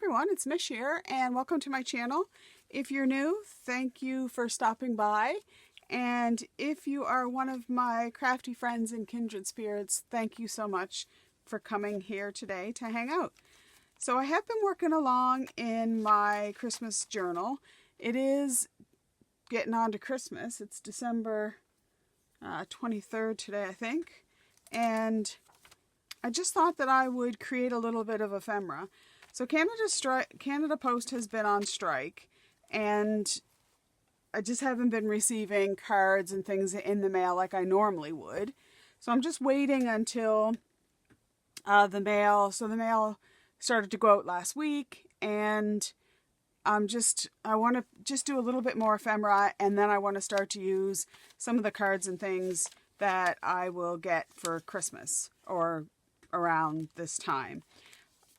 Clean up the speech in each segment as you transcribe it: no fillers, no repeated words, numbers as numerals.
everyone, it's Mish here and welcome to my channel. If you're new, thank you for stopping by, and if you are one of my crafty friends and kindred spirits, thank you so much for coming here today to hang out. So I have been working along in my Christmas journal. It is getting on to Christmas. It's December 23rd today, I think, and I just thought that I would create a little bit of ephemera. So Canada Post has been on strike, and I just haven't been receiving cards and things in the mail like I normally would. So I'm just waiting until the mail started to go out last week, and I want to just do a little bit more ephemera, and then I want to start to use some of the cards and things that I will get for Christmas or around this time.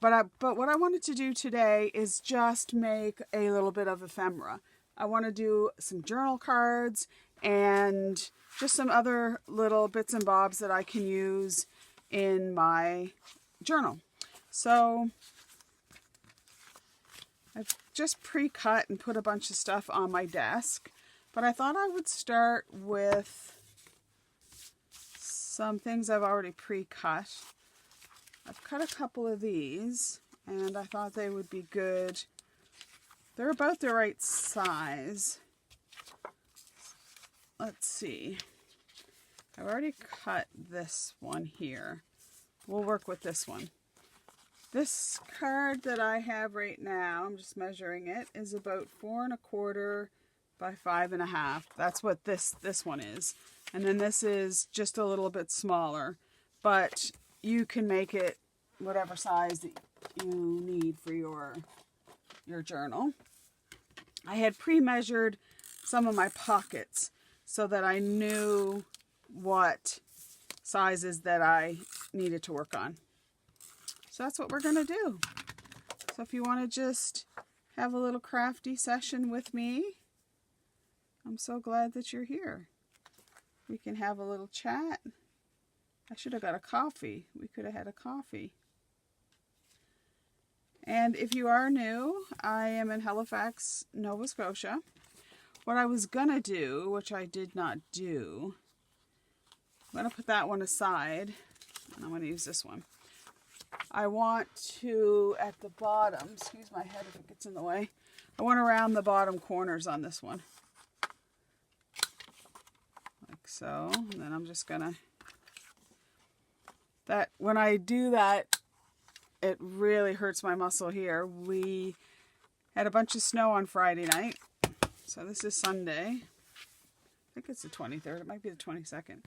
But what I wanted to do today is just make a little bit of ephemera. I want to do some journal cards and just some other little bits and bobs that I can use in my journal. So I've just pre-cut and put a bunch of stuff on my desk, but I thought I would start with some things I've already pre-cut. I've cut a couple of these, and I thought they would be good. They're about the right size. Let's see. I've already cut this one here. We'll work with this one. This card that I have right now, I'm just measuring it, is about 4 1/4 by 5 1/2. That's what this one is. And then this is just a little bit smaller, but you can make it whatever size that you need for your journal. I had pre-measured some of my pockets so that I knew what sizes that I needed to work on. So that's what we're going to do. So if you want to just have a little crafty session with me, I'm so glad that you're here. We can have a little chat. I should have got a coffee. We could have had a coffee. And if you are new, I am in Halifax, Nova Scotia. What I was going to do, which I did not do, I'm going to put that one aside, and I'm going to use this one. I want to, at the bottom, excuse my head if it gets in the way, I want to round the bottom corners on this one. Like so. And then I'm just going to, when I do that, it really hurts my muscle here. We had a bunch of snow on Friday night. So this is Sunday. I think it's the 23rd. It might be the 22nd.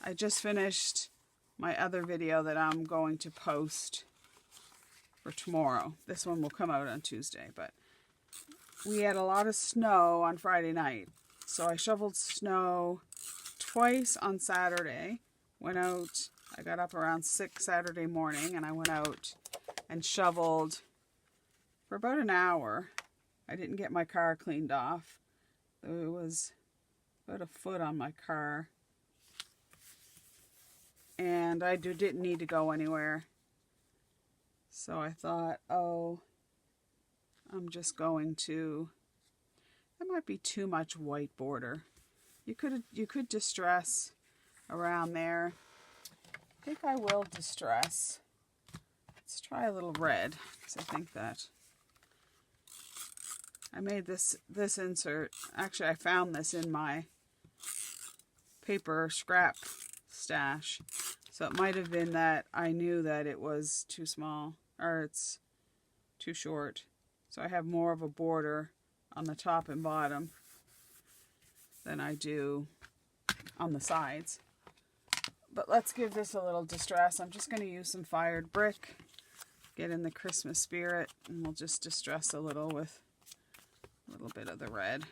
I just finished my other video that I'm going to post for tomorrow. This one will come out on Tuesday, but we had a lot of snow on Friday night. So I shoveled snow twice on Saturday. Went out, I got up around 6 Saturday morning, and I went out and shoveled for about an hour. I didn't get my car cleaned off. It was about a foot on my car. And I didn't need to go anywhere. So I thought, oh, I'm just going to, that might be too much white border. You could distress around there. I think I will distress. Let's try a little red, because I think that I made this insert. Actually, I found this in my paper scrap stash. So it might have been that I knew that it was too small, or it's too short. So I have more of a border on the top and bottom than I do on the sides. But let's give this a little distress. I'm just going to use some fired brick, get in the Christmas spirit, and we'll just distress a little with a little bit of the red.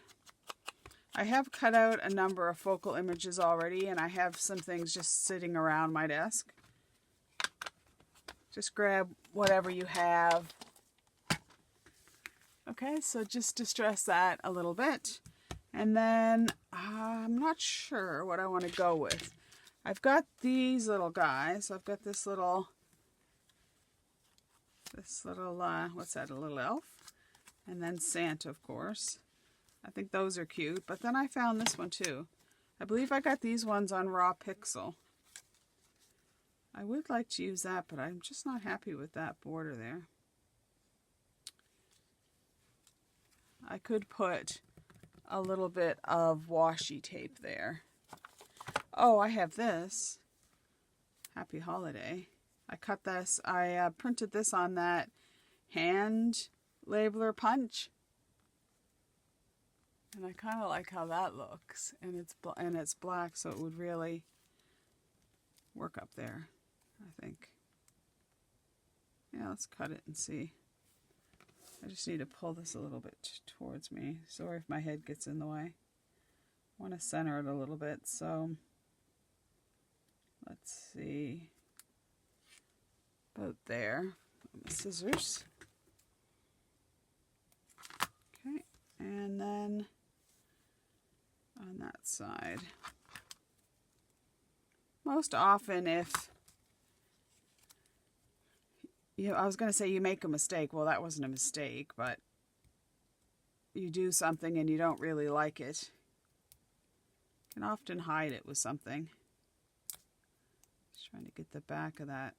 I have cut out a number of focal images already, and I have some things just sitting around my desk. Just grab whatever you have. Okay, so just distress that a little bit. And then I'm not sure what I want to go with. I've got these little guys. I've got this little This little, what's that, a little elf? And then Santa, of course. I think those are cute. But then I found this one too. I believe I got these ones on Raw Pixel. I would like to use that, but I'm just not happy with that border there. I could put a little bit of washi tape there. Oh, I have this. Happy Holiday. I cut this. I printed this on that hand labeler punch. And I kind of like how that looks. And it's black, so it would really work up there, I think. Yeah, let's cut it and see. I just need to pull this a little bit towards me. Sorry if my head gets in the way. I want to center it a little bit, so let's see. About there. Scissors. Okay, and then on that side. Most often if I was going to say you make a mistake. Well, that wasn't a mistake, but you do something and you don't really like it. You can often hide it with something. Just trying to get the back of that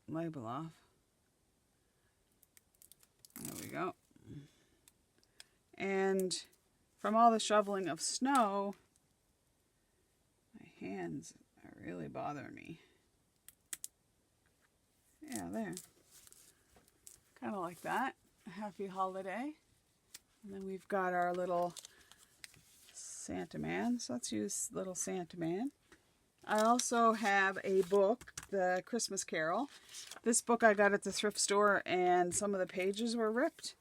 label off. There we go. And from all the shoveling of snow, my hands are really bothering me. Yeah, there. Kind of like that. Happy Holiday. And then we've got our little Santa Man. So let's use little Santa Man. I also have a book, The Christmas Carol. This book I got at the thrift store and some of the pages were ripped,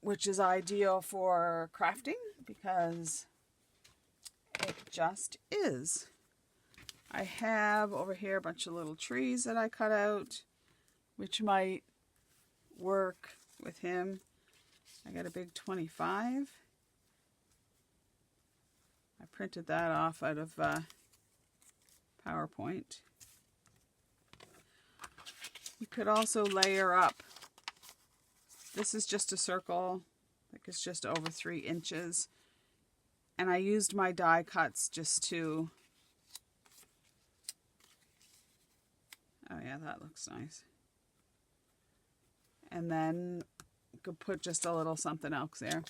which is ideal for crafting because it just is. I have over here a bunch of little trees that I cut out, which might work with him. I got a big 25. I printed that off out of PowerPoint. You could also layer up. This is just a circle. I think it's just over 3 inches. And I used my die cuts just to... Oh yeah, that looks nice. And then you could put just a little something else there. I'm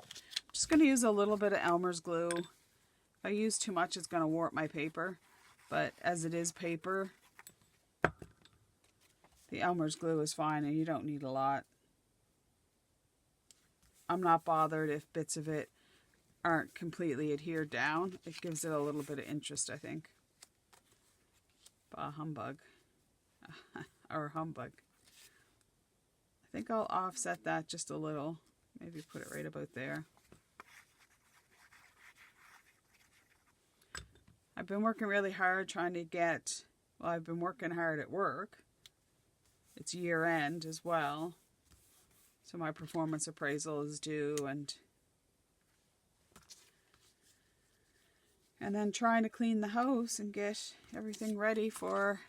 just going to use a little bit of Elmer's glue. If I use too much, it's going to warp my paper. But as it is paper, the Elmer's glue is fine and you don't need a lot. I'm not bothered if bits of it aren't completely adhered down. It gives it a little bit of interest, I think. Bah humbug. Or humbug. I think I'll offset that just a little. Maybe put it right about there. I've been working really hard trying to get, well, I've been working hard at work. It's year end as well. So my performance appraisal is due and then trying to clean the house and get everything ready for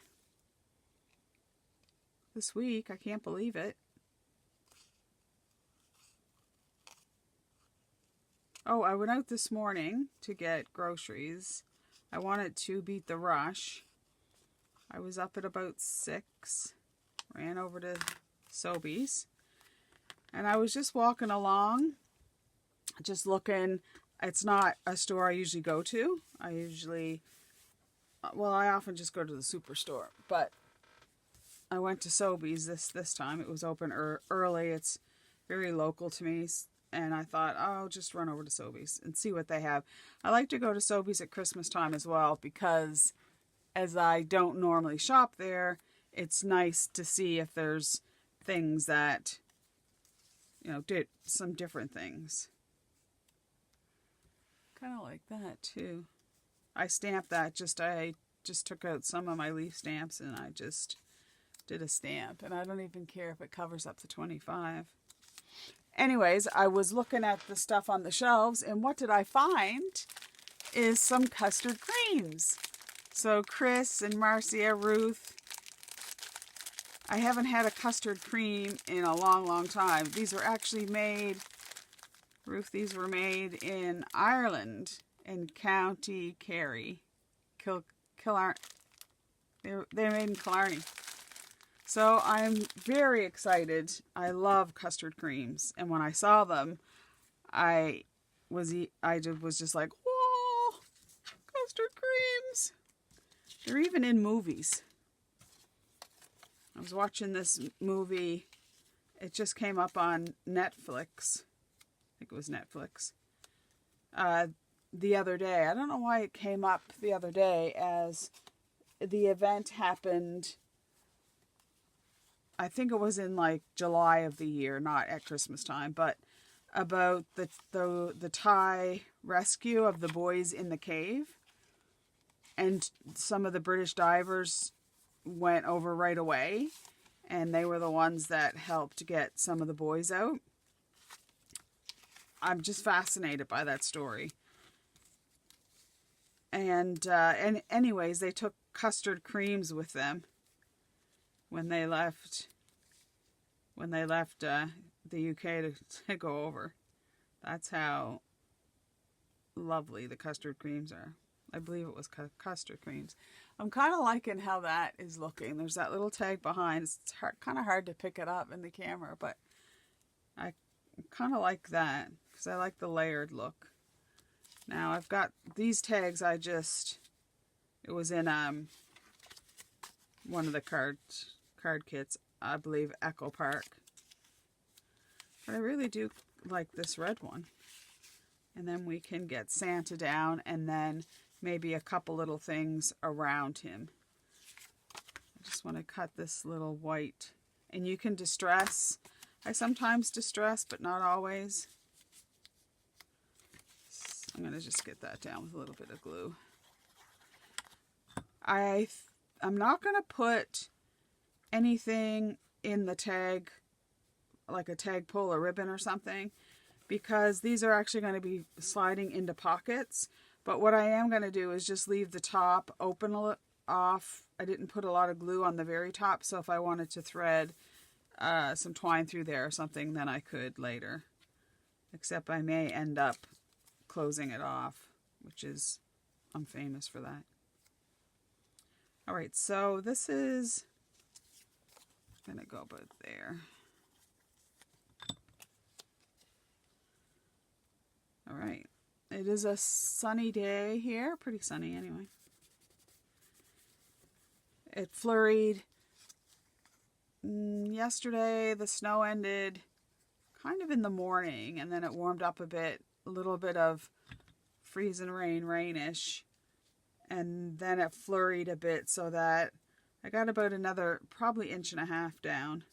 this week. I can't believe it. Oh, I went out this morning to get groceries. I wanted to beat the rush. I was up at about 6, ran over to Sobeys, and I was just walking along, just looking. It's not a store I usually go to. I often just go to the superstore, but I went to Sobeys this time. It was open early. It's very local to me. And I thought, oh, I'll just run over to Sobeys and see what they have. I like to go to Sobeys at Christmas time as well because as I don't normally shop there, it's nice to see if there's things that, did some different things. Kind of like that too. I stamped that. I just took out some of my leaf stamps and I just did a stamp. And I don't even care if it covers up to 25. Anyways, I was looking at the stuff on the shelves, and what did I find is some custard creams. So Chris and Marcia, Ruth, I haven't had a custard cream in a long, long time. These were actually made, Ruth, these were made in Ireland, in County Kerry. They're made in Killarney. So I'm very excited. I love custard creams. And when I saw them, I was just like, whoa, custard creams. They're even in movies. I was watching this movie. It just came up on Netflix. I think it was Netflix. The other day. I don't know why it came up the other day, as the event happened. I think it was in like July of the year, not at Christmas time, but about the Thai rescue of the boys in the cave. And some of the British divers went over right away, and they were the ones that helped get some of the boys out. I'm just fascinated by that story. And anyways, they took custard creams with them when they left the UK to go over. That's how lovely the custard creams are. I believe it was custard creams. I'm kind of liking how that is looking. There's that little tag behind. It's kind of hard to pick it up in the camera, but I kind of like that because I like the layered look. Now I've got these tags. It was in one of the card kits, I believe Echo Park. But I really do like this red one. And then we can get Santa down, and then maybe a couple little things around him. I just want to cut this little white. And you can distress. I sometimes distress, but not always. I'm going to just get that down with a little bit of glue. I'm not going to put anything in the tag, like a tag pull or ribbon or something, because these are actually going to be sliding into pockets. But what I am going to do is just leave the top open off. I didn't put a lot of glue on the very top, so if I wanted to thread some twine through there or something, then I could later. Except I may end up closing it off, which is, I'm famous for that. Alright, so this is going to go about there. Alright, it is a sunny day here, pretty sunny anyway. It flurried yesterday. The snow ended kind of in the morning, and then it warmed up a bit, a little bit of freezing rain, rainish, and then it flurried a bit, so that I got about another probably 1.5 inches down.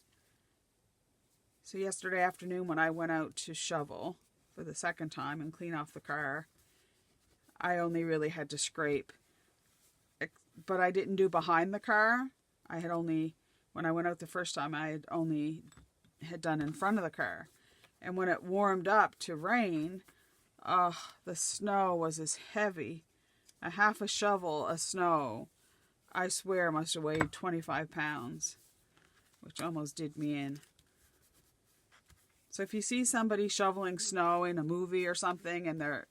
So yesterday afternoon when I went out to shovel for the second time and clean off the car, I only really had to scrape, but I didn't do behind the car. I had only, when I went out the first time, I had only done in front of the car. And when it warmed up to rain, the snow was as heavy. A half a shovel of snow, I swear, must have weighed 25 pounds, which almost did me in. So if you see somebody shoveling snow in a movie or something, and they're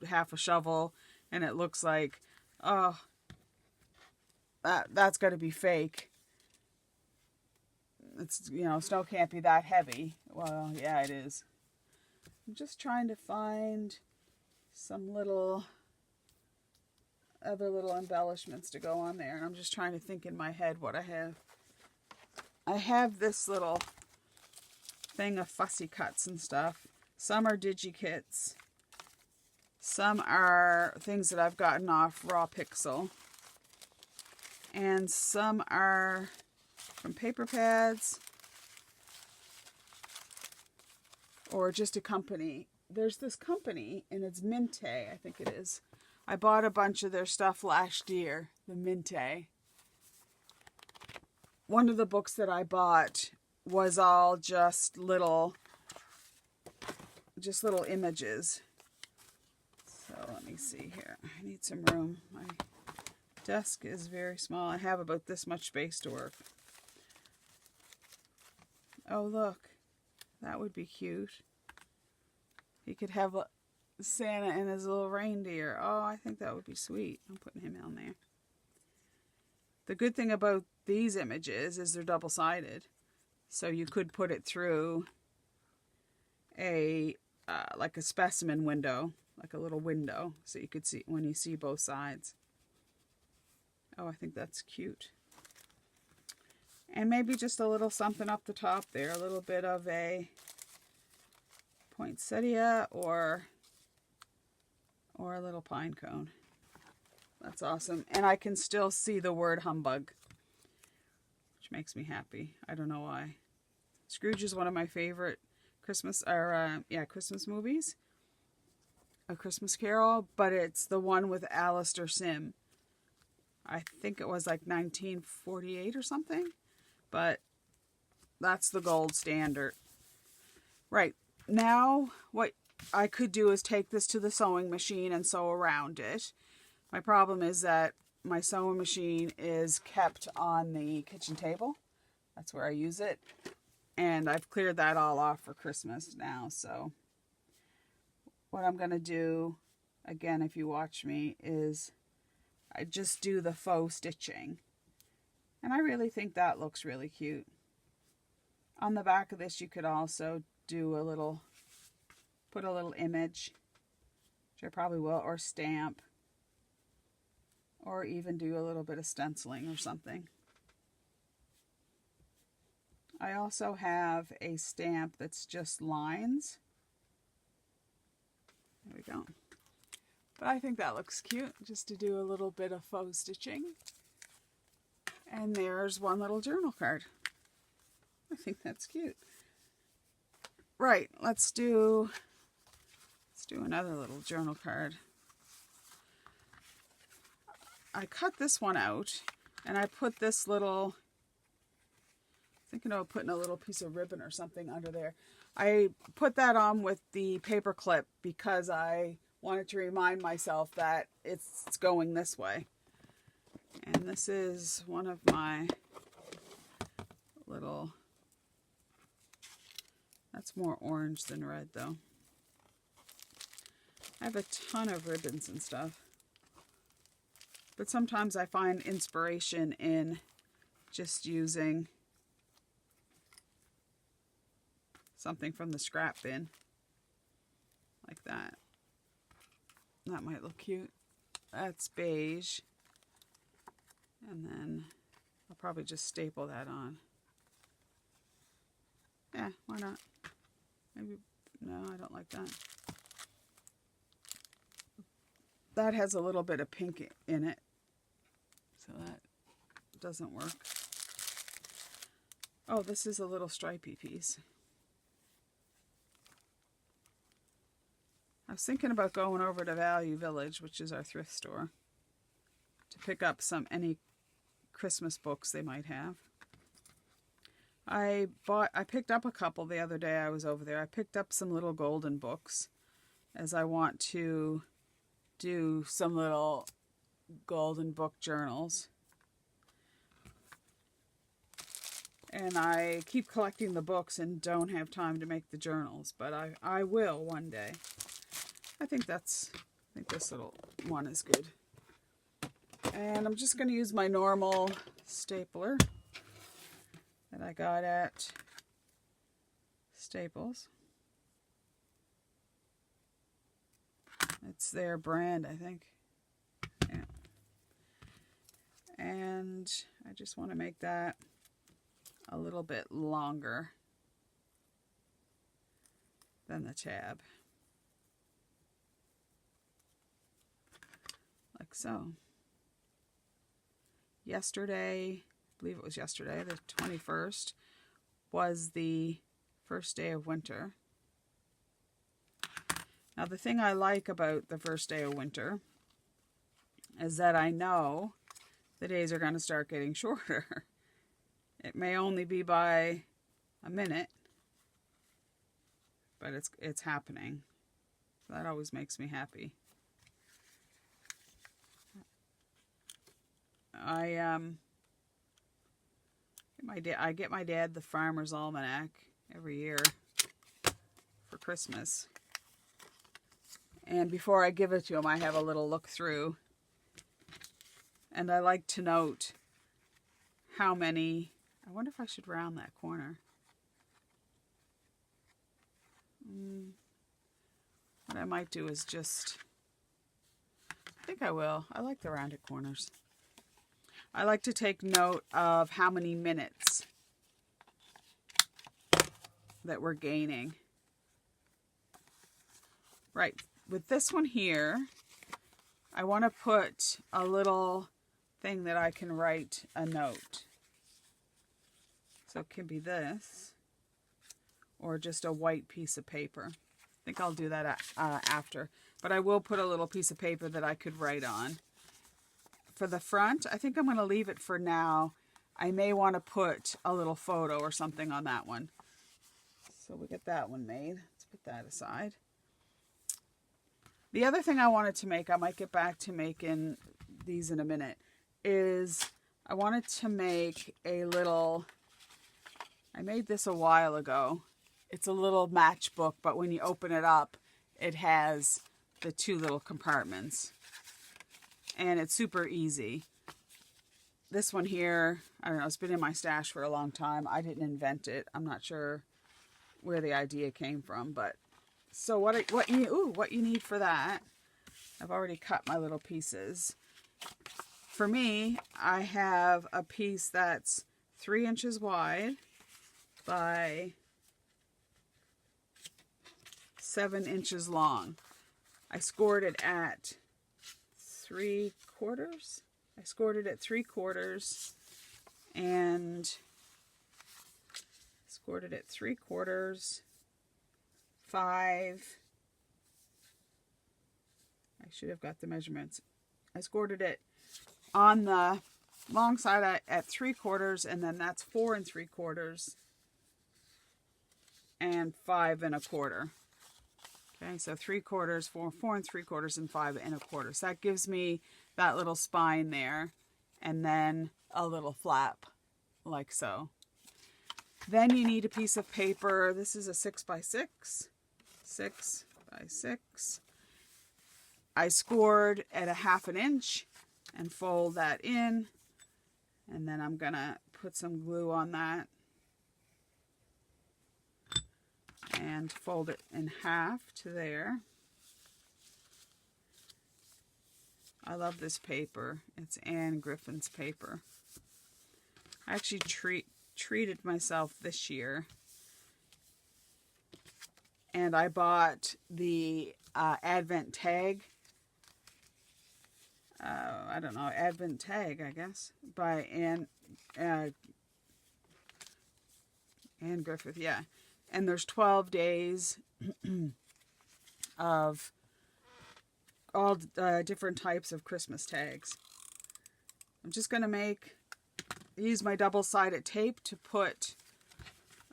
half a shovel, and it looks like, that's got to be fake. It's, snow can't be that heavy. Well, yeah, it is. I'm just trying to find some other little embellishments to go on there. I'm just trying to think in my head what I have. I have this little thing of fussy cuts and stuff. Some are digi-kits. Some are things that I've gotten off Raw Pixel. And some are from paper pads. Or just a company. There's this company, and it's Minte, I think it is. I bought a bunch of their stuff last year, the Minte. One of the books that I bought was all just little images. So let me see here. I need some room. My desk is very small. I have about this much space to work. Oh, look. That would be cute. He could have a Santa and his little reindeer. Oh, I think that would be sweet. I'm putting him on there. The good thing about these images is they're double-sided. So you could put it through a like a specimen window, like a little window, so you could see when you see both sides. Oh, I think that's cute. And maybe just a little something up the top there, a little bit of a poinsettia or a little pine cone. That's awesome. And I can still see the word humbug, which makes me happy. I don't know why. Scrooge is one of my favorite Christmas movies. A Christmas Carol, but it's the one with Alistair Sim. I think it was like 1948 or something, but that's the gold standard. Right, now what I could do is take this to the sewing machine and sew around it. My problem is that my sewing machine is kept on the kitchen table. That's where I use it. And I've cleared that all off for Christmas now, so what I'm going to do, again, if you watch me, is I just do the faux stitching. And I really think that looks really cute. On the back of this, you could also do put a little image, which I probably will, or stamp, or even do a little bit of stenciling or something. I also have a stamp that's just lines. There we go. But I think that looks cute, just to do a little bit of faux stitching. And there's one little journal card. I think that's cute. Right, let's do another little journal card. I cut this one out, and I put this little, thinking about putting a little piece of ribbon or something under there. I put that on with the paper clip because I wanted to remind myself that it's going this way. And this is one of my little, that's more orange than red though. I have a ton of ribbons and stuff. But sometimes I find inspiration in just using something from the scrap bin. Like that. That might look cute. That's beige. And then I'll probably just staple that on. Yeah, why not? Maybe, no, I don't like that. That has a little bit of pink in it, so that doesn't work. Oh, this is a little stripy piece. I was thinking about going over to Value Village, which is our thrift store, to pick up any Christmas books they might have. I picked up a couple the other day I was over there. I picked up some little golden books, as I want to do some little golden book journals. And I keep collecting the books and don't have time to make the journals, but I will one day. I think this little one is good. And I'm just going to use my normal stapler that I got at Staples. It's their brand, I think. Yeah. And I just want to make that a little bit longer than the tab. Like so. Yesterday, I believe it was yesterday, the 21st, was the first day of winter. Now, the thing I like about the first day of winter is that I know the days are going to start getting shorter. It may only be by a minute, but it's happening. So that always makes me happy. I get my dad the Farmer's Almanac every year for Christmas. And before I give it to him, I have a little look through. And I like to note how many... I wonder if I should round that corner. What I might do is just... I think I will. I like the rounded corners. I like to take note of how many minutes that we're gaining. Right. With this one here, I want to put a little thing that I can write a note. So it can be this, or just a white piece of paper. I think I'll do that after. But I will put a little piece of paper that I could write on. For the front, I think I'm going to leave it for now. I may want to put a little photo or something on that one. So we get that one made. Let's put that aside. The other thing I wanted to make, I might get back to making these in a minute, is I wanted to make a little... I made this a while ago. It's a little matchbook, but when you open it up, it has the two little compartments. And it's super easy. This one here, I don't know, it's been in my stash for a long time. I didn't invent it. I'm not sure where the idea came from, but so what you need for that, I've already cut my little pieces. For me, I have a piece that's 3 inches wide by 7 inches long. I scored it at 3/4. I scored it at 3/4 and scored it at 3/4, 5. I should have got the measurements. I scored it on the long side at 3/4, and then that's 4 3/4 and 5 1/4. Okay, so 3/4, 4 3/4, and 5 1/4. So that gives me that little spine there, and then a little flap, like so. Then you need a piece of paper. This is a 6x6. 6x6. I scored at 1/2 inch and fold that in, and then I'm gonna put some glue on that and fold it in half to there. I love this paper. It's Anne Griffin's paper. I actually treated myself this year, and I bought the Advent tag. I don't know, Advent tag, I guess, by Anne Griffith, yeah. And there's 12 days of all different types of Christmas tags. I'm just going to use my double-sided tape to put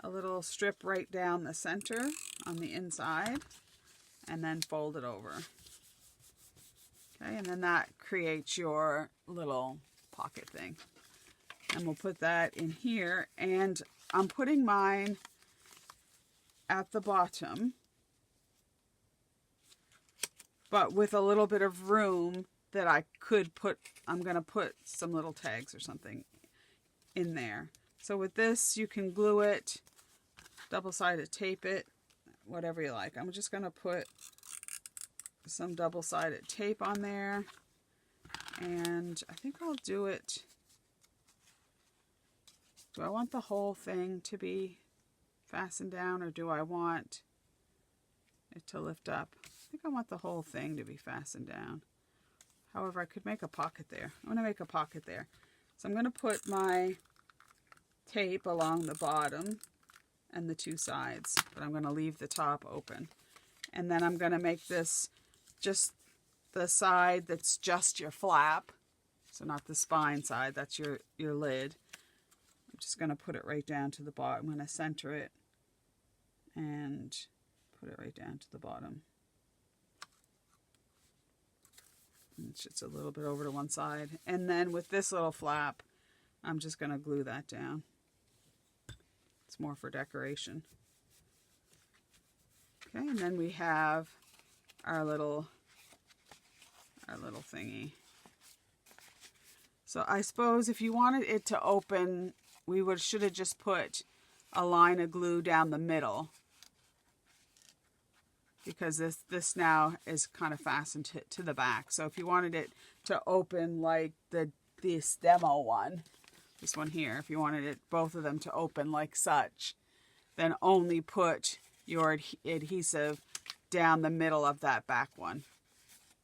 a little strip right down the center on the inside, and then fold it over. Okay, and then that creates your little pocket thing. And we'll put that in here, and I'm putting mine at the bottom, but with a little bit of room that I could put, I'm going to put some little tags or something in there. So with this, you can glue it, double-sided tape it, whatever you like. I'm just going to put some double-sided tape on there, and I think I'll do it. Do I want the whole thing to be fastened down, or do I want it to lift up? I think I want the whole thing to be fastened down. However, I could make a pocket there. I'm going to make a pocket there. So I'm going to put my tape along the bottom and the two sides, but I'm going to leave the top open. And then I'm going to make this just the side that's just your flap, so not the spine side, that's your lid. I'm just going to put it right down to the bottom. I'm going to center it and put it right down to the bottom. And it's just a little bit over to one side. And then with this little flap, I'm just going to glue that down. It's more for decoration. Okay, and then we have our little thingy. So I suppose if you wanted it to open, we should have just put a line of glue down the middle, because this now is kind of fastened to the back. So if you wanted it to open like this demo one, this one here, if you wanted it, both of them to open like such, then only put your adhesive down the middle of that back one.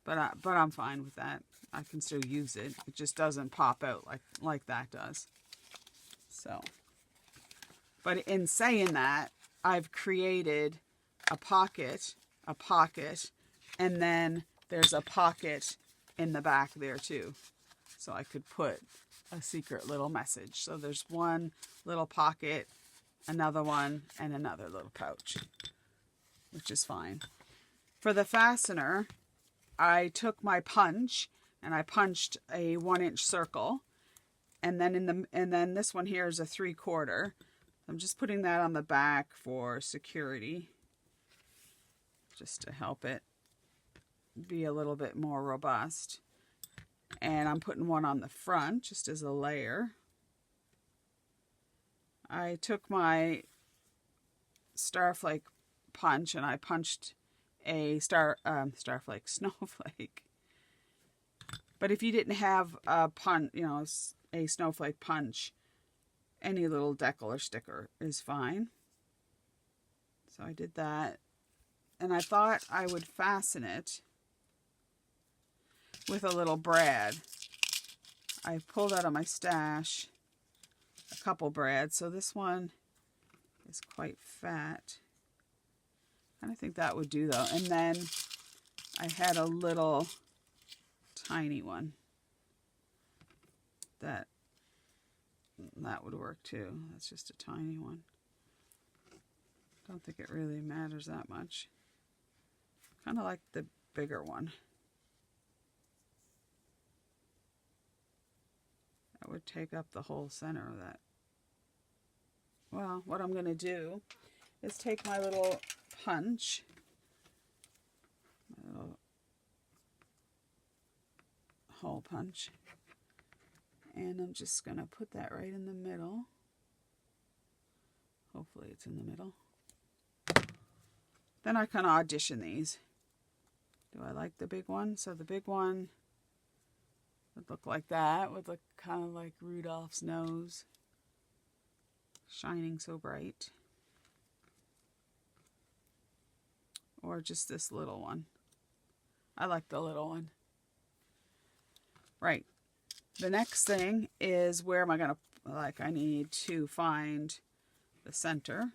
But I'm fine with that. I can still use it. It just doesn't pop out like that does. So, but in saying that, I've created a pocket, and then there's a pocket in the back there too. So I could put a secret little message. So there's one little pocket, another one, and another little pouch, which is fine. For the fastener, I took my punch and I punched a 1-inch circle, and then this one here is a 3/4. I'm just putting that on the back for security, just to help it be a little bit more robust. And I'm putting one on the front just as a layer. I took my starflake punch and I punched a starflake snowflake. But if you didn't have a a snowflake punch, any little decal or sticker is fine. So I did that, and I thought I would fasten it with a little brad. I pulled out of my stash a couple brads, so this one is quite fat. And I think that would do though. And then I had a little tiny one that would work too. That's just a tiny one. Don't think it really matters that much. Kind of like the bigger one. That would take up the whole center of that. Well, what I'm going to do is take my little punch, my little hole punch, and I'm just going to put that right in the middle. Hopefully it's in the middle. Then I can audition these. Do I like the big one? So the big one would look like that, would look kind of like Rudolph's nose, shining so bright. Or just this little one. I like the little one. Right. The next thing is, where am I going to, I need to find the center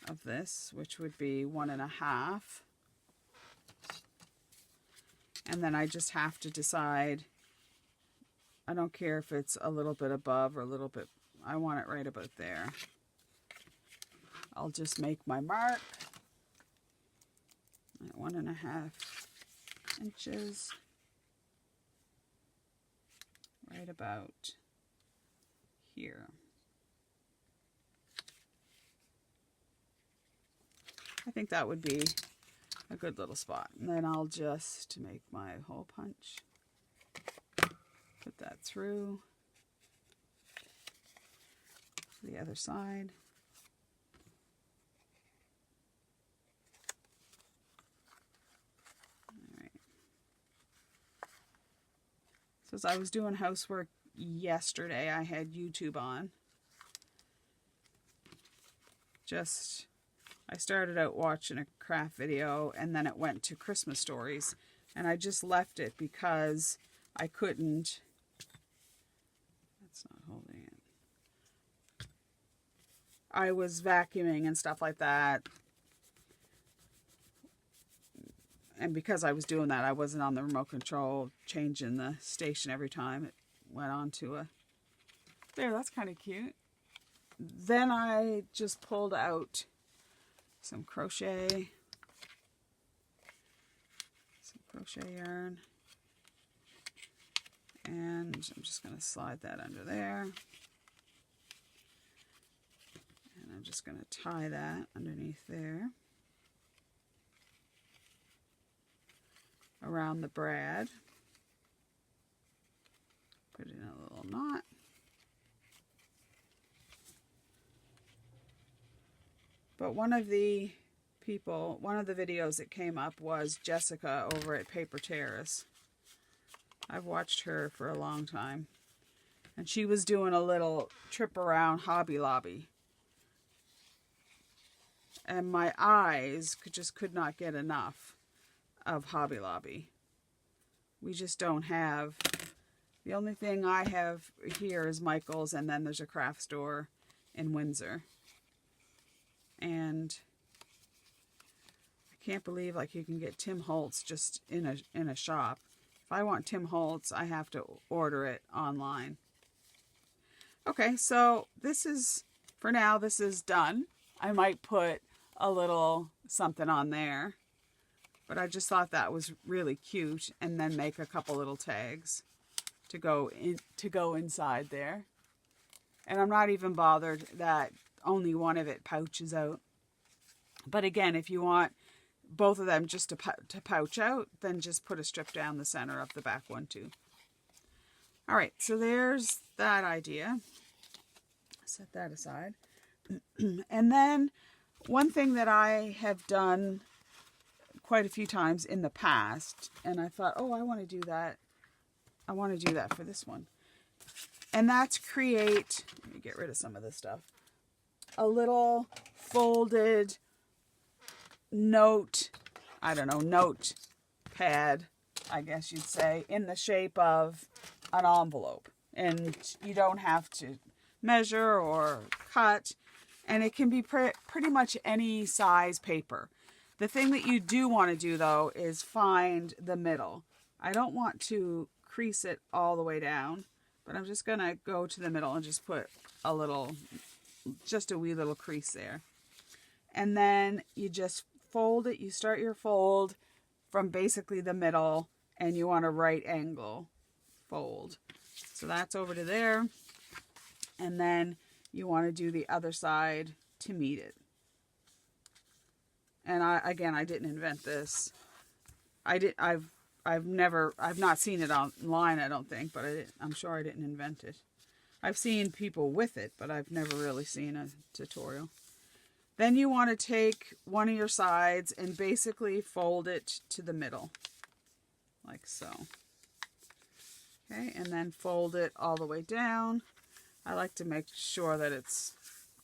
of this, which would be 1.5. And then I just have to decide, I don't care if it's a little bit above or a little bit, I want it right about there. I'll just make my mark at 1.5 inches. Right about here. I think that would be a good little spot. And then I'll just make my hole punch. Put that through the other side. So as I was doing housework yesterday, I had YouTube on. I started out watching a craft video, and then it went to Christmas stories. And I just left it because I couldn't. That's not holding it. I was vacuuming and stuff like that. And because I was doing that, I wasn't on the remote control changing the station every time it went on to a... There, that's kind of cute. Then I just pulled out some crochet yarn. And I'm just going to slide that under there. I'm just going to tie that underneath there, around the brad. Put in a little knot. But one of the videos that came up was Jessica over at Paper Terrace. I've watched her for a long time. And she was doing a little trip around Hobby Lobby. And my eyes could not get enough of Hobby Lobby. We just don't have... The only thing I have here is Michael's, and then there's a craft store in Windsor. And I can't believe like you can get Tim Holtz just in a shop. If I want Tim Holtz, I have to order it online. Okay, so this is, for now, this is done. I might put a little something on there, but I just thought that was really cute, and then make a couple little tags to go inside there. And I'm not even bothered that only one of it pouches out. But again, if you want both of them just to pouch out, then just put a strip down the center of the back one too. All right, so there's that idea. Set that aside. And then one thing that I have done quite a few times in the past, and I thought, oh, I want to do that. I want to do that for this one. And that's create, let me get rid of some of this stuff, a little folded note, I don't know, note pad, I guess you'd say, in the shape of an envelope. And you don't have to measure or cut, and it can be pretty much any size paper. The thing that you do want to do, though, is find the middle. I don't want to crease it all the way down, but I'm just going to go to the middle and just put a little, just a wee little crease there. And then you just fold it. You start your fold from basically the middle, and you want a right angle fold. So that's over to there. And then you want to do the other side to meet it. And I didn't invent this. I've not seen it online, I don't think, but I'm sure I didn't invent it. I've seen people with it, but I've never really seen a tutorial. Then you want to take one of your sides and basically fold it to the middle, like so. Okay, and then fold it all the way down. I like to make sure that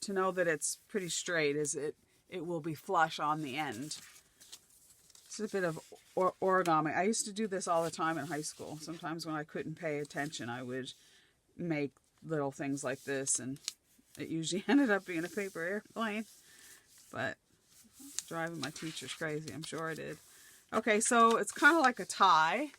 to know that it's pretty straight, as it will be flush on the end. It's a bit of origami. I used to do this all the time in high school. Sometimes when I couldn't pay attention, I would make little things like this, and it usually ended up being a paper airplane. But driving my teachers crazy, I'm sure I did. Okay, so it's kind of like a tie.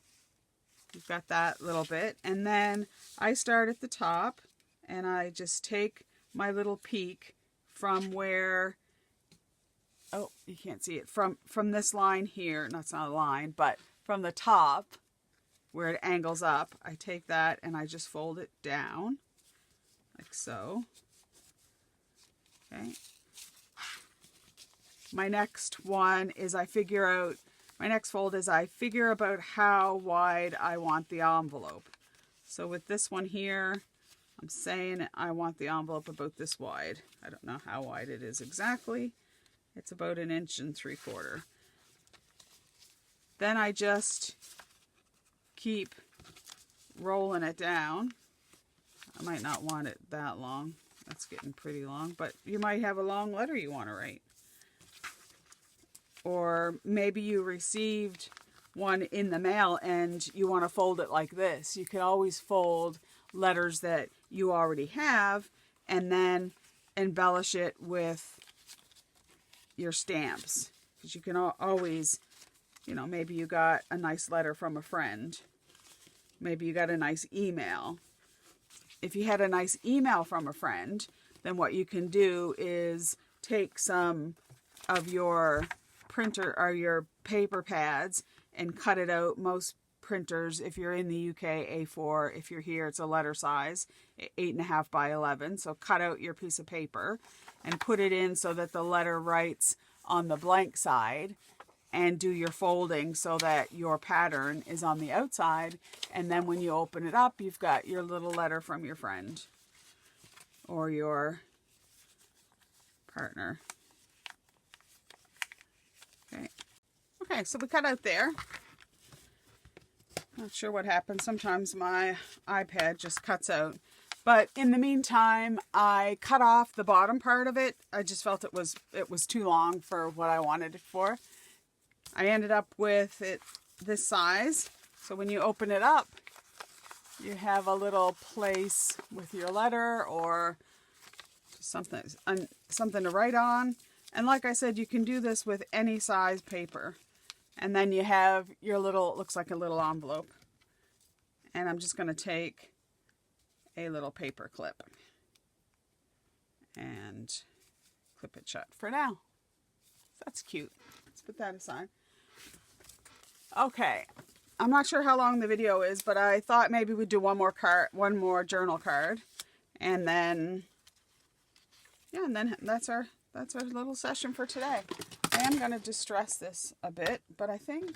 You've got that little bit. And then I start at the top, and I just take my little peak from where... Oh, you can't see it. From this line here, no, it's not a line, but from the top where it angles up, I take that and I just fold it down like so. Okay. My next one is my next fold is I figure about how wide I want the envelope. So with this one here, I'm saying I want the envelope about this wide. I don't know how wide it is exactly. It's about 1 3/4 inches. Then I just keep rolling it down. I might not want it that long. That's getting pretty long, but you might have a long letter you want to write. Or maybe you received one in the mail and you want to fold it like this. You can always fold letters that you already have and then embellish it with your stamps, because you can always, maybe you got a nice letter from a friend, maybe you got a nice email. If you had a nice email from a friend, then what you can do is take some of your printer or your paper pads and cut it out. Most printers. If you're in the UK, A4. If you're here, it's a letter size, 8.5 by 11. So cut out your piece of paper and put it in so that the letter writes on the blank side, and do your folding so that your pattern is on the outside. And then when you open it up, you've got your little letter from your friend or your partner. Okay. Okay, so we cut out there. Not sure what happens. Sometimes my iPad just cuts out. But in the meantime, I cut off the bottom part of it. I just felt it was too long for what I wanted it for. I ended up with it this size. So when you open it up, you have a little place with your letter or something to write on. And like I said, you can do this with any size paper. And then you have your little, it looks like a little envelope. And I'm just going to take a little paper clip and clip it shut for now. That's cute. Let's put that aside. Okay, I'm not sure how long the video is, but I thought maybe we'd do one more journal card, and then that's our little session for today. I am going to distress this a bit, but I think,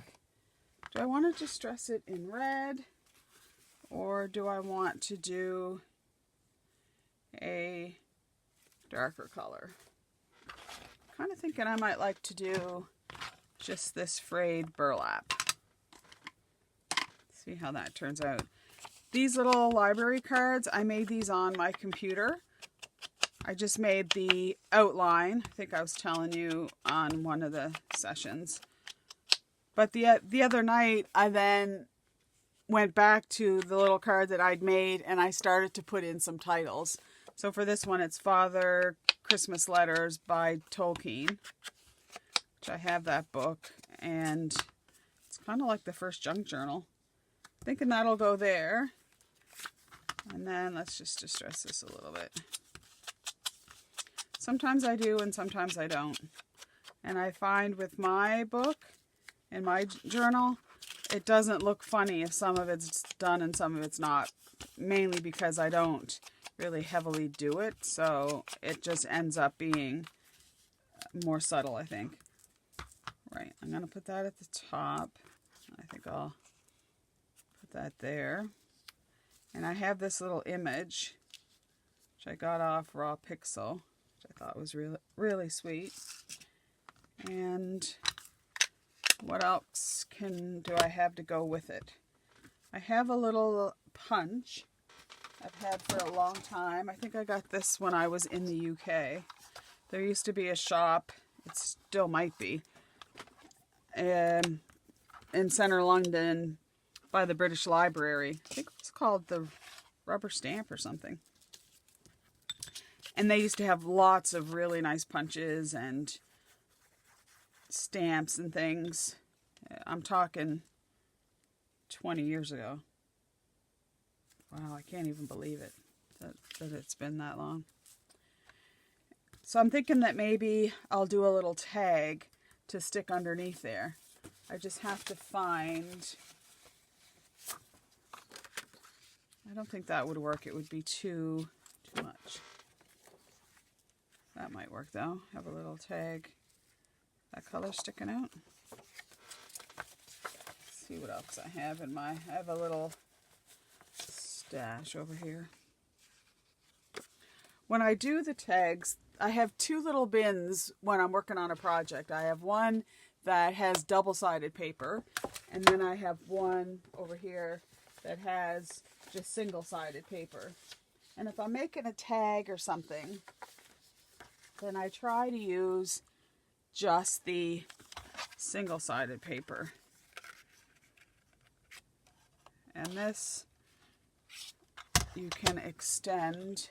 do I want to distress it in red, or do I want to do a darker color? Kind of thinking I might like to do just this frayed burlap. See how that turns out. These little library cards, I made these on my computer. I just made the outline. I think I was telling you on one of the sessions. But the other night, I then went back to the little card that I'd made, and I started to put in some titles. So for this one, it's Father Christmas Letters by Tolkien, which I have that book, and it's kind of like the first junk journal. Thinking that'll go there. And then let's just distress this a little bit. Sometimes I do and sometimes I don't. And I find with my book and my journal, it doesn't look funny if some of it's done and some of it's not. Mainly because I don't really heavily do it. So it just ends up being more subtle, I think. Right, I'm going to put that at the top. I think I'll put that there. And I have this little image, which I got off Raw Pixel, which I thought was really, really sweet. And what else do I have to go with it? I have a little punch I've had for a long time. I think I got this when I was in the UK. There used to be a shop, it still might be, in Centre London by the British Library. I think it was called the Rubber Stamp or something. And they used to have lots of really nice punches and stamps and things. I'm talking 20 years ago. Wow, I can't even believe it that it's been that long. So I'm thinking that maybe I'll do a little tag to stick underneath there. I just have to find... I don't think that would work. It would be too much. That might work though. Have a little tag. That color sticking out. Let's see what else I have in my... I have a little stash over here. When I do the tags, I have two little bins when I'm working on a project. I have one that has double-sided paper, and then I have one over here that has just single-sided paper. And if I'm making a tag or something, then I try to use just the single-sided paper. And this you can extend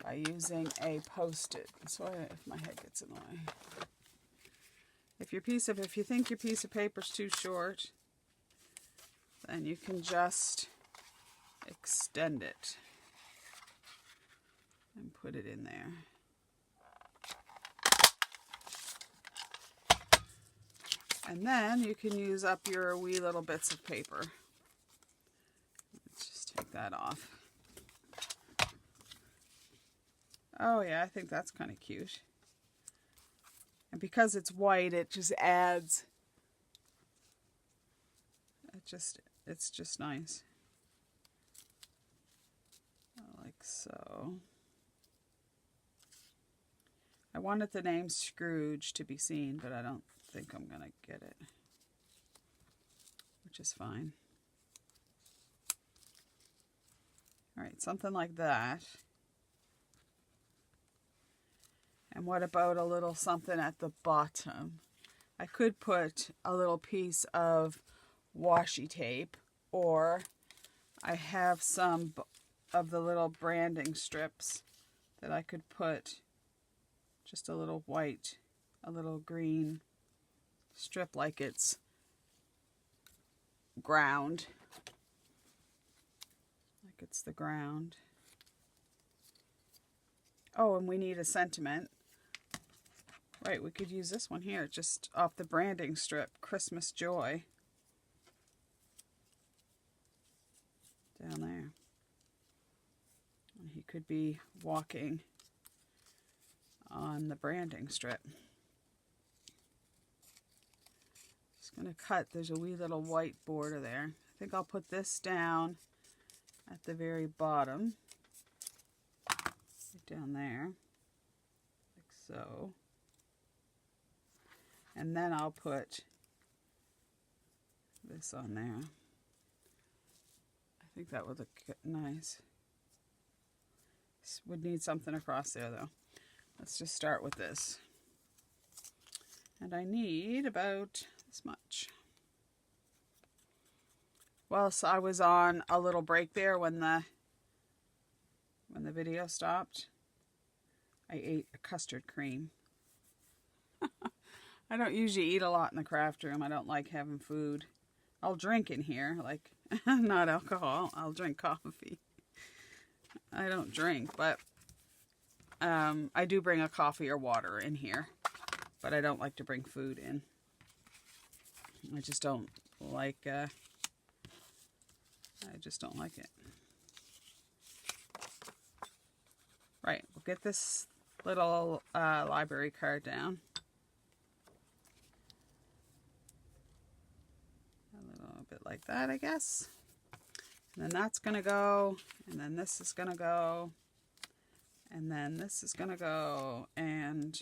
by using a Post-it. So if my head gets in the way. If you think your piece of paper is too short, then you can just extend it and put it in there. And then you can use up your wee little bits of paper. Let's just take that off. Oh yeah, I think that's kind of cute. And because it's white, it just adds, it's just nice. Like so. I wanted the name Scrooge to be seen, but I don't think I'm going to get it, which is fine. All right, something like that. And what about a little something at the bottom? I could put a little piece of washi tape, or I have some of the little branding strips that I could put just a little white, a little green strip like it's ground. Like it's the ground. Oh, and we need a sentiment. Right, we could use this one here, just off the branding strip, Christmas Joy. Down there. And he could be walking on the branding strip. Just going to cut, there's a wee little white border there. I think I'll put this down at the very bottom. Down there, like so. And then I'll put this on there. I think that would look nice. This would need something across there though. Let's just start with this. And I need about this much. Well, so I was on a little break there when the video stopped. I ate a custard cream. I don't usually eat a lot in the craft room. I don't like having food. I'll drink in here, like not alcohol. I'll drink coffee. I don't drink, but I do bring a coffee or water in here, but I don't like to bring food in. I just don't like it. Right, we'll get this little library card down. A little bit like that, I guess. And then that's going to go, and then this is going to go, and then this is going to go, and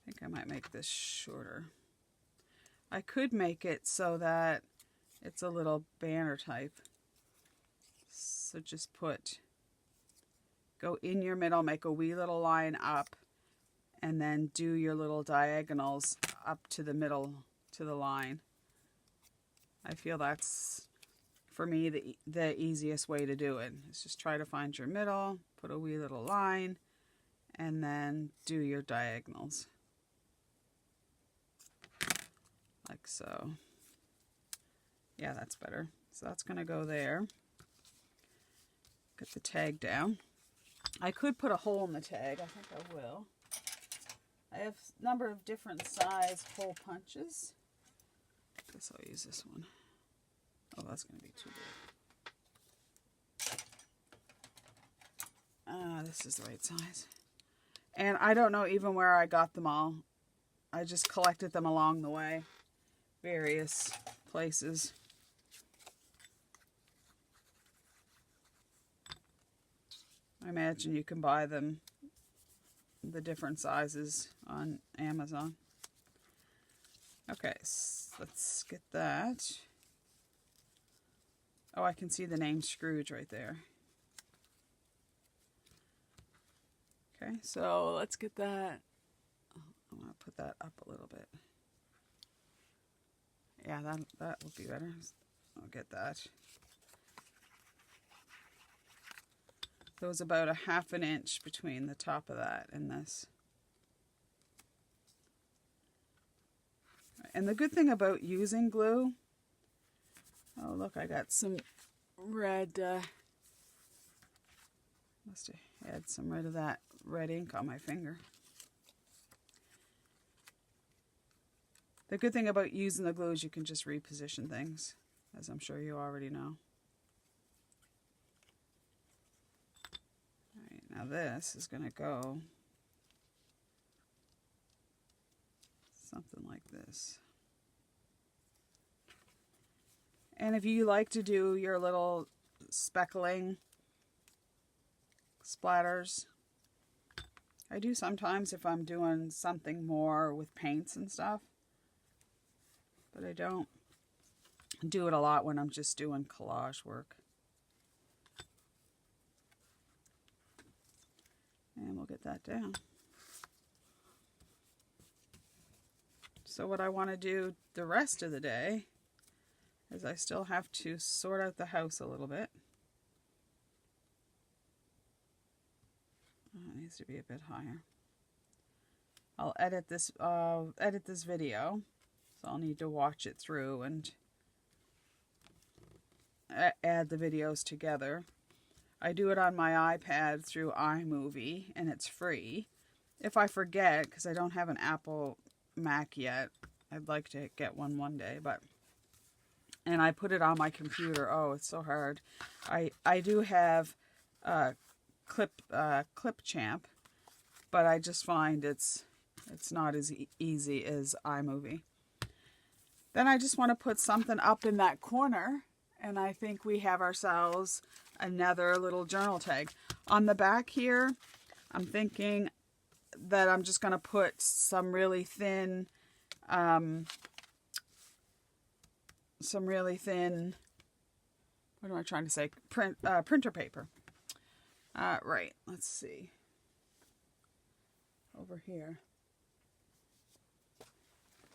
I think I might make this shorter. I could make it so that it's a little banner type. So just go in your middle, make a wee little line up, and then do your little diagonals up to the middle, to the line. I feel that's, for me, the easiest way to do it. Is just try to find your middle, put a wee little line, and then do your diagonals. Like so. Yeah, that's better. So that's going to go there. Get the tag down. I could put a hole in the tag. I think I will. I have a number of different size hole punches. I guess I'll use this one. Oh, that's going to be too big. This is the right size. And I don't know even where I got them all. I just collected them along the way. Various places. I imagine you can buy them, the different sizes, on Amazon. Okay, so let's get that. Oh, I can see the name Scrooge right there. Okay, so let's get that. I'm going to put that up a little bit. Yeah, that would be better. I'll get that. There was about a 1/2 inch between the top of that and this. And the good thing about using glue, oh look, I got some red, must have had some rid of that red ink on my finger. The good thing about using the glue is you can just reposition things, as I'm sure you already know. All right, now this is going to go something like this. And if you like to do your little speckling splatters, I do sometimes if I'm doing something more with paints and stuff, but I don't do it a lot when I'm just doing collage work. And we'll get that down. So what I want to do the rest of the day is I still have to sort out the house a little bit. Oh, it needs to be a bit higher. I'll edit this video, so I'll need to watch it through and add the videos together. I do it on my iPad through iMovie, and it's free. If I forget, because I don't have an Apple Mac yet, I'd like to get one day, but and I put it on my computer. Oh, it's so hard. I do have Clipchamp, but I just find it's not as easy as iMovie. Then I just want to put something up in that corner, and I think we have ourselves another little journal tag. On the back here, I'm thinking that I'm just going to put some really thin, what am I trying to say? Printer paper. Right, let's see. Over here.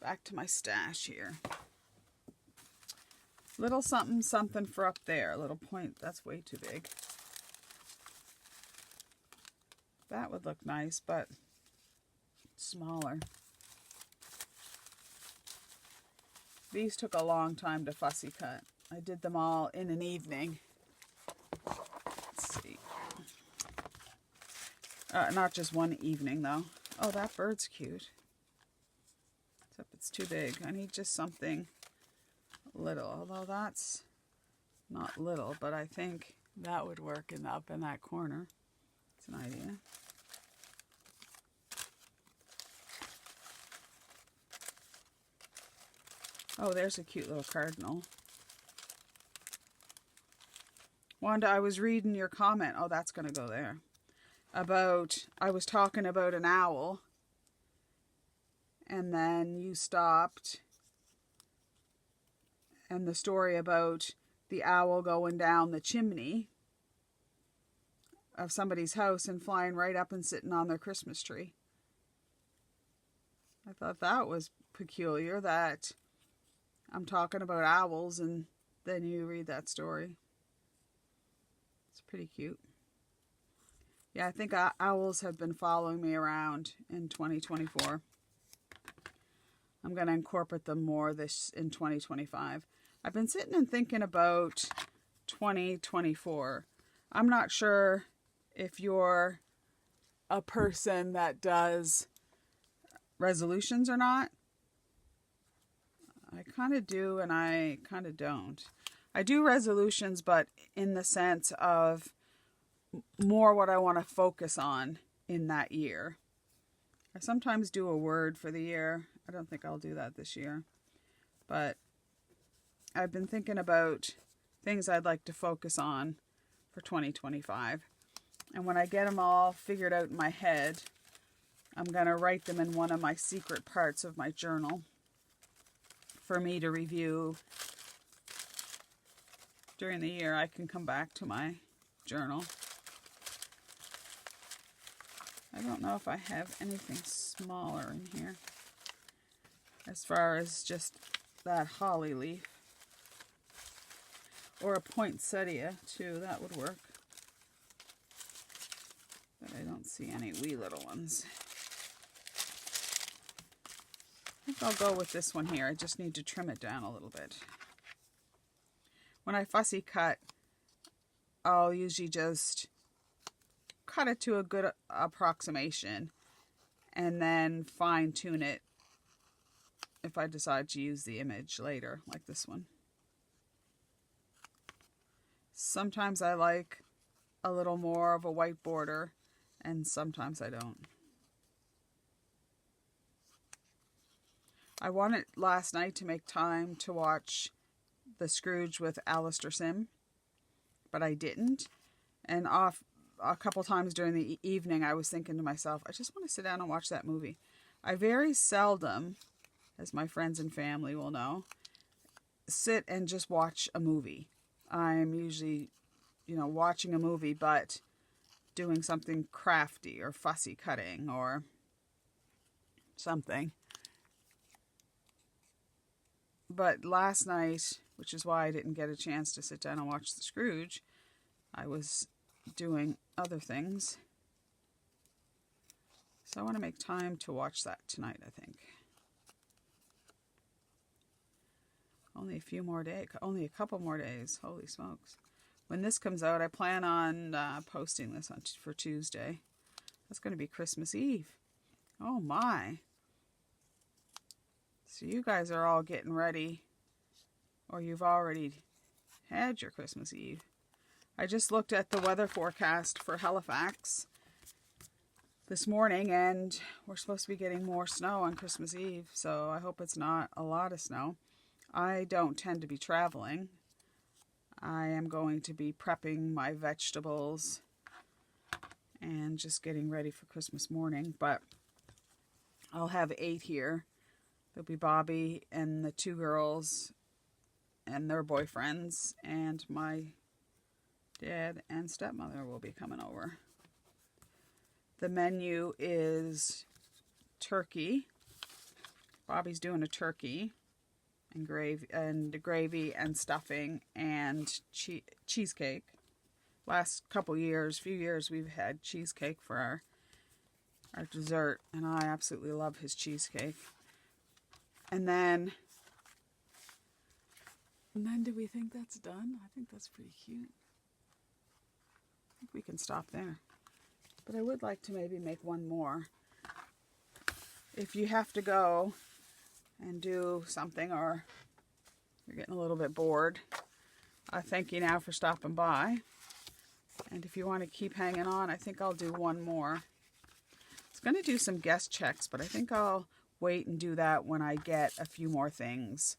Back to my stash here. Little something, something for up there. A little point, that's way too big. That would look nice, but smaller. These took a long time to fussy cut. I did them all in an evening. Let's see. Not just one evening, though. Oh, that bird's cute. Except it's too big. I need just something little. Although that's not little, but I think that would work up in that corner. It's an idea. Oh, there's a cute little cardinal. Wanda, I was reading your comment. Oh, that's going to go there. I was talking about an owl. And then you stopped. And the story about the owl going down the chimney of somebody's house and flying right up and sitting on their Christmas tree. I thought that was peculiar that I'm talking about owls and then you read that story. It's pretty cute. Yeah, I think owls have been following me around in 2024. I'm going to incorporate them more in 2025. I've been sitting and thinking about 2024. I'm not sure if you're a person that does resolutions or not. I kind of do and I kind of don't. I do resolutions, but in the sense of more what I want to focus on in that year. I sometimes do a word for the year. I don't think I'll do that this year. But I've been thinking about things I'd like to focus on for 2025. And when I get them all figured out in my head, I'm going to write them in one of my secret parts of my journal for me to review during the year. I can come back to my journal. I don't know if I have anything smaller in here as far as just that holly leaf. Or a poinsettia too, that would work. But I don't see any wee little ones. I think I'll go with this one here. I just need to trim it down a little bit. When I fussy cut, I'll usually just cut it to a good approximation and then fine tune it if I decide to use the image later, like this one. Sometimes I like a little more of a white border, and sometimes I don't. I wanted last night to make time to watch The Scrooge with Alistair Sim, but I didn't. And a couple times during the evening, I was thinking to myself, I just want to sit down and watch that movie. I very seldom, as my friends and family will know, sit and just watch a movie. I'm usually, watching a movie, but doing something crafty or fussy cutting or something. But last night, which is why I didn't get a chance to sit down and watch The Scrooge, I was doing other things. So I want to make time to watch that tonight, I think. Only a few more days, only a couple more days. Holy smokes. When this comes out, I plan on posting this for Tuesday. That's going to be Christmas Eve. Oh my. So you guys are all getting ready, or you've already had your Christmas Eve. I just looked at the weather forecast for Halifax this morning, and we're supposed to be getting more snow on Christmas Eve, so I hope it's not a lot of snow. I don't tend to be traveling. I am going to be prepping my vegetables and just getting ready for Christmas morning, but I'll have 8 here. There'll be Bobby and the 2 girls and their boyfriends, and my dad and stepmother will be coming over. The menu is turkey. Bobby's doing a turkey and gravy and stuffing and cheesecake. Last few years, we've had cheesecake for our dessert, and I absolutely love his cheesecake. And then do we think that's done? I think that's pretty cute. I think we can stop there. But I would like to maybe make one more. If you have to go and do something, or you're getting a little bit bored, I thank you now for stopping by. And if you want to keep hanging on, I think I'll do one more. I was going to do some guest checks, but I think I'll wait and do that when I get a few more things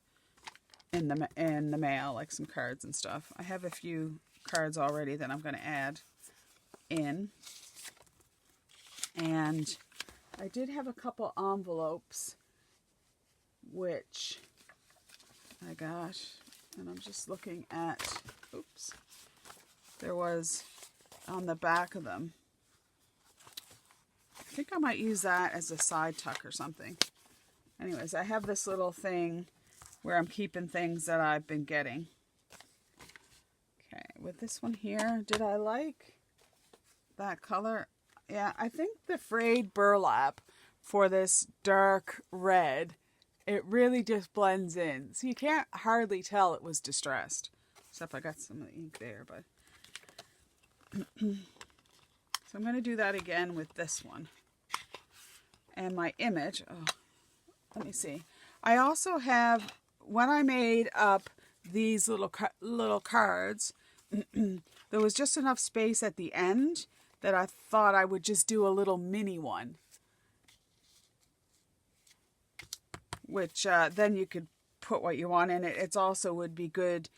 in the mail, like some cards and stuff. I have a few cards already that I'm going to add in. And I did have a couple envelopes which I got, and I'm just looking at, oops, there was on the back of them. I think I might use that as a side tuck or something. Anyways, I have this little thing where I'm keeping things that I've been getting. Okay, with this one here, did I like that color? Yeah, I think the frayed burlap for this dark red, it really just blends in. So you can't hardly tell it was distressed. Except I got some of the ink there, but... So I'm going to do that again with this one. And my image, let me see. I also have, when I made up these little cards, there was just enough space at the end that I thought I would just do a little mini one. Which then you could put what you want in it. It also would be good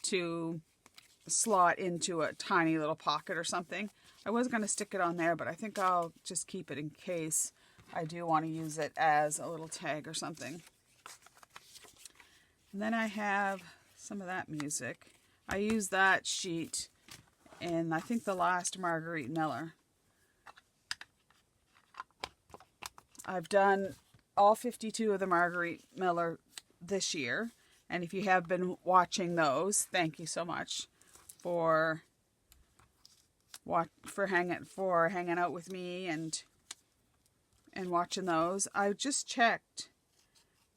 to slot into a tiny little pocket or something. I was going to stick it on there, but I think I'll just keep it in case I do want to use it as a little tag or something. And then I have some of that music. I used that sheet in, I think, the last Marguerite Miller. I've done all 52 of the Marguerite Miller this year. And if you have been watching those, thank you so much for hanging out with me and watching those. I just checked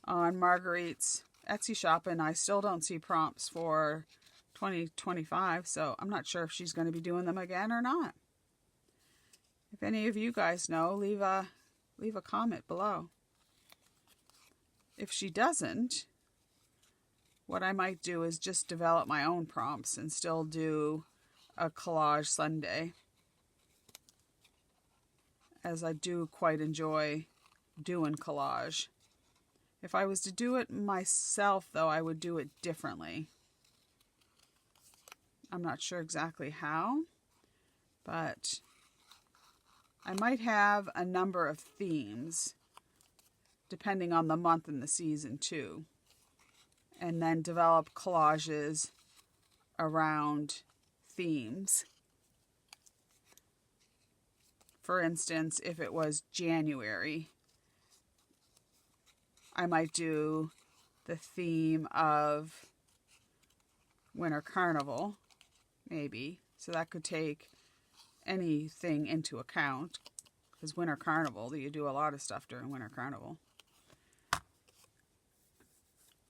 on Marguerite's Etsy shop, and I still don't see prompts for 2025, so I'm not sure if she's going to be doing them again or not. If any of you guys know, leave a comment below. if she doesn't, what I might do is just develop my own prompts and still do a collage Sunday, as I do quite enjoy doing collage. If I was to do it myself, though, I would do it differently. I'm not sure exactly how, but I might have a number of themes, depending on the month and the season, too. And then develop collages around themes. For instance, if it was January, I might do the theme of Winter Carnival, maybe. So that could take anything into account, because Winter Carnival, you do a lot of stuff during Winter Carnival.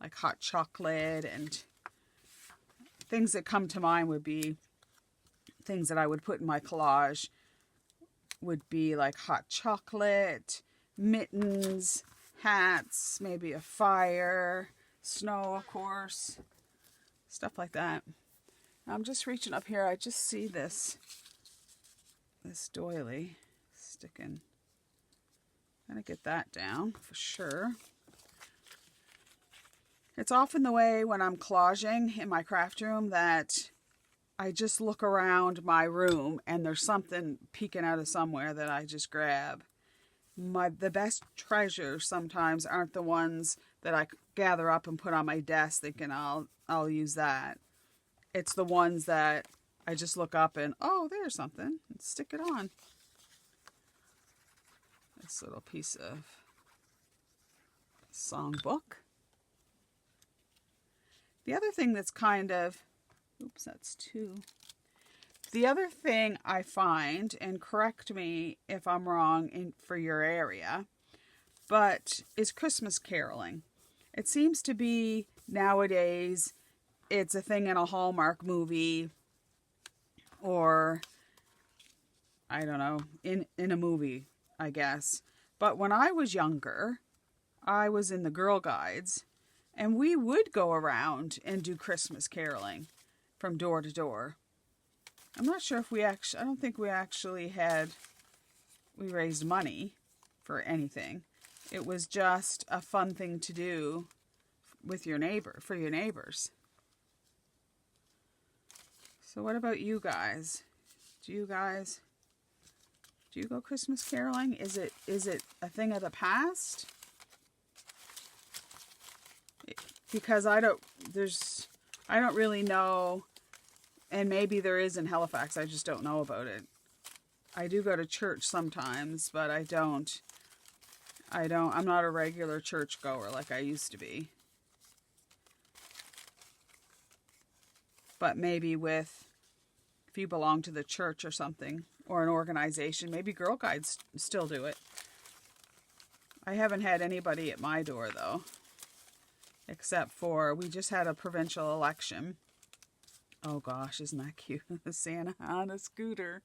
Like hot chocolate, and things that come to mind would be things that I would put in my collage would be like hot chocolate, mittens, hats, maybe a fire, snow, of course, stuff like that. I'm just reaching up here. I just see this doily sticking. I'm gonna get that down for sure. It's often the way when I'm collaging in my craft room that I just look around my room and there's something peeking out of somewhere that I just grab. The best treasures sometimes aren't the ones that I gather up and put on my desk thinking I'll use that. It's the ones that I just look up and, oh, there's something, and stick it on. This little piece of songbook. The other thing that's kind of, oops, that's two. The other thing I find, and correct me if I'm wrong for your area, but is Christmas caroling. It seems to be nowadays, it's a thing in a Hallmark movie, or, I don't know, in a movie, I guess. But when I was younger, I was in the Girl Guides, and we would go around and do Christmas caroling from door to door. I'm not sure if I don't think we actually we raised money for anything. It was just a fun thing to do with for your neighbors. So what about you guys? Do you go Christmas caroling? Is it a thing of the past? Because I don't really know, and maybe there is in Halifax, I just don't know about it. I do go to church sometimes, but I'm not a regular church goer like I used to be. But maybe if you belong to the church or something, or an organization, maybe Girl Guides still do it. I haven't had anybody at my door, though. Except for, we just had a provincial election. Oh gosh, isn't that cute? Santa on a scooter.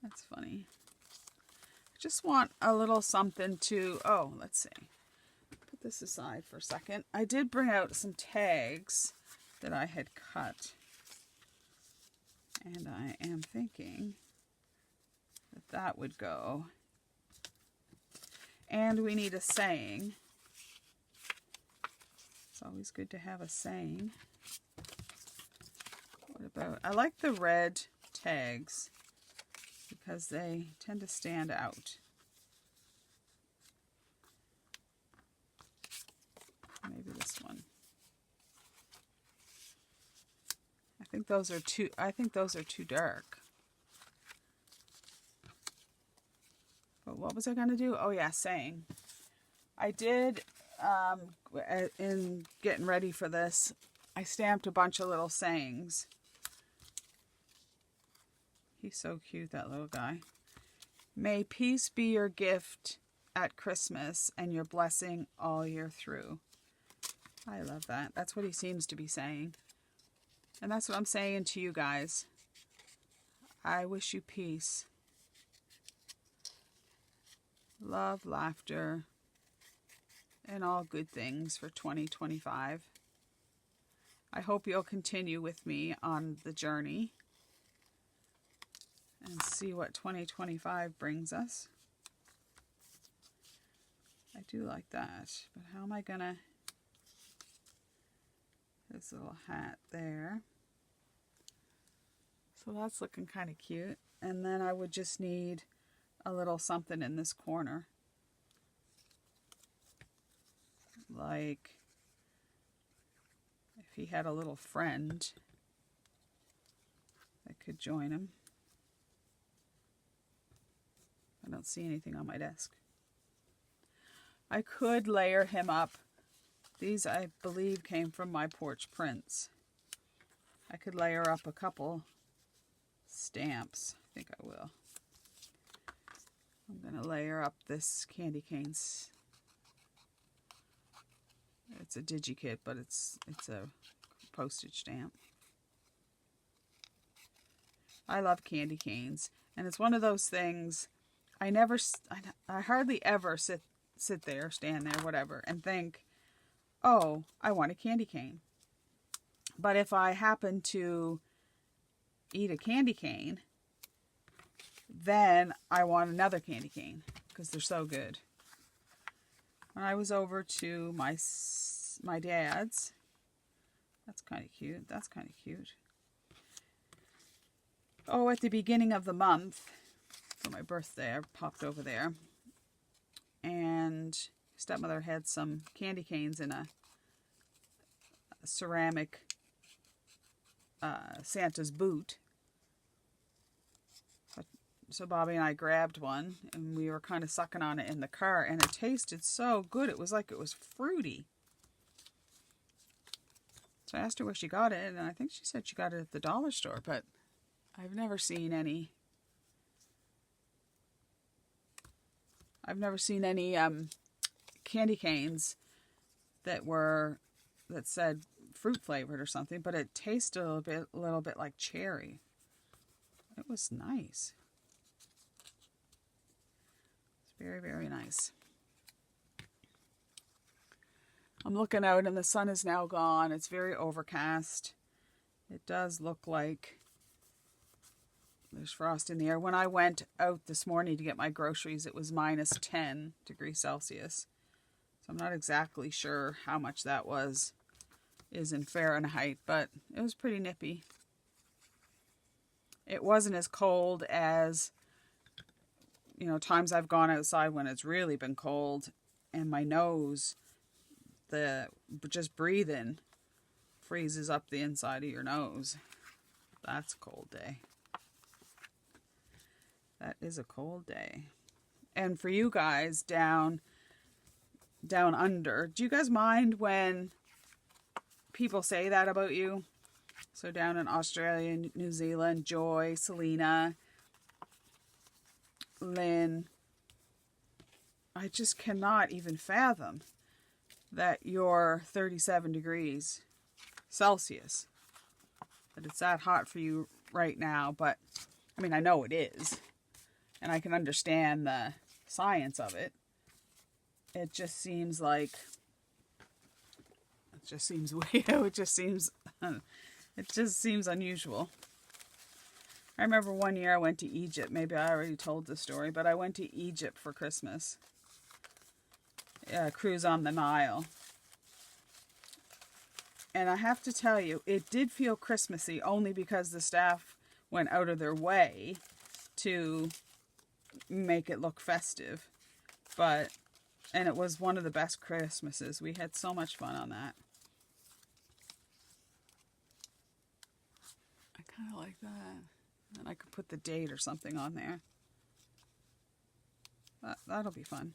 That's funny. I just want a little something to, let's see. Put this aside for a second. I did bring out some tags that I had cut. And I am thinking that would go. And we need a saying. It's always good to have a saying. What about, I like the red tags because they tend to stand out. Maybe this one. I think those are too dark. But what was I going to do? Oh yeah, saying. I did, in getting ready for this, I stamped a bunch of little sayings. He's so cute, that little guy. May peace be your gift at Christmas and your blessing all year through. I love that. That's what he seems to be saying. And that's what I'm saying to you guys. I wish you peace. love, laughter, and all good things for 2025. I hope you'll continue with me on the journey and see what 2025 brings us. I do like that, but how am I gonna, this little hat there. So that's looking kind of cute. And then I would just need a little something in this corner. Like if he had a little friend that could join him. I don't see anything on my desk. I could layer him up. These, I believe, came from my porch prints. I could layer up a couple stamps. I think I will. I'm going to layer up this candy canes. It's a DigiKit, but it's a postage stamp. I love candy canes, and it's one of those things I hardly ever sit there, stand there, whatever, and think, oh, I want a candy cane. But if I happen to eat a candy cane, then I want another candy cane because they're so good. When I was over to my dad's, that's kind of cute. That's kind of cute. Oh, at the beginning of the month, for my birthday, I popped over there. And stepmother had some candy canes in a ceramic Santa's boot. So Bobby and I grabbed one, and we were kind of sucking on it in the car, and it tasted so good. It was like it was fruity. So I asked her where she got it, and I think she said she got it at the dollar store, but I've never seen any. Candy canes that said fruit flavored or something, but it tasted a little bit like cherry. It was nice. It's very, very nice. I'm looking out and the sun is now gone. It's very overcast. It does look like there's frost in the air. When I went out this morning to get my groceries, it was minus 10 degrees Celsius. So I'm not exactly sure how much that is in Fahrenheit, but it was pretty nippy. It wasn't as cold as, times I've gone outside when it's really been cold, and my nose, just breathing freezes up the inside of your nose. That's a cold day. That is a cold day. And for you guys down under, do you guys mind when people say that about you? So down in Australia, New Zealand, Joy, Selena, Lynn, I just cannot even fathom that you're 37 degrees Celsius. That it's that hot for you right now, but I mean, I know it is. And I can understand the science of it. It just seems unusual. I remember one year I went to Egypt. Maybe I already told this story, but I went to Egypt for Christmas. Cruise on the Nile. And I have to tell you, it did feel Christmassy only because the staff went out of their way to make it look festive. And it was one of the best Christmases. We had so much fun on that. I kind of like that. And I could put the date or something on there. That'll be fun.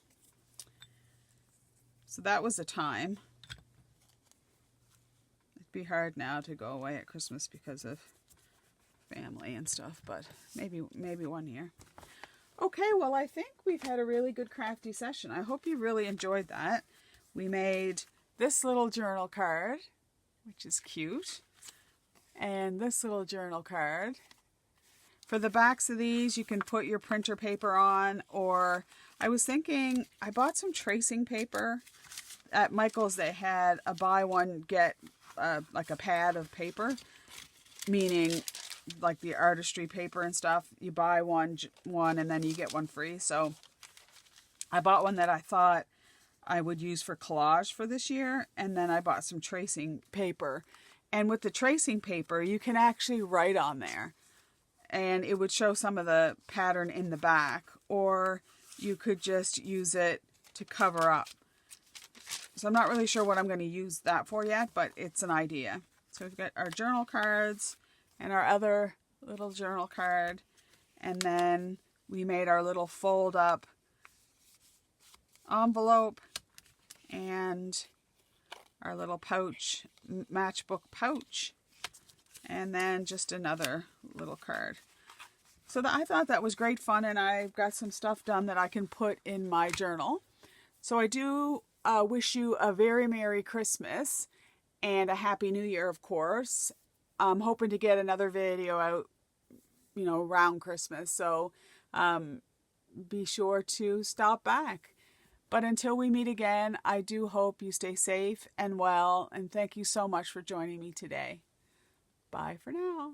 So that was a time. It'd be hard now to go away at Christmas because of family and stuff, but maybe one year. Okay, well, I think we've had a really good crafty session. I hope you really enjoyed that. We made this little journal card, which is cute, and this little journal card. For the backs of these, you can put your printer paper on, or I was thinking, I bought some tracing paper. At Michael's, they had a buy one, get like a pad of paper, meaning like the artistry paper and stuff. You buy one and then you get one free. So I bought one that I thought I would use for collage for this year, and then I bought some tracing paper. And with the tracing paper, you can actually write on there, and it would show some of the pattern in the back, or you could just use it to cover up. So I'm not really sure what I'm going to use that for yet, but it's an idea. So we've got our journal cards and our other little journal card, and then we made our little fold up envelope and our little pouch, matchbook pouch, and then just another little card. So I thought that was great fun, and I've got some stuff done that I can put in my journal. So I do wish you a very Merry Christmas and a Happy New Year, of course. I'm hoping to get another video out, around Christmas. So be sure to stop back. But until we meet again, I do hope you stay safe and well, and thank you so much for joining me today. Bye for now.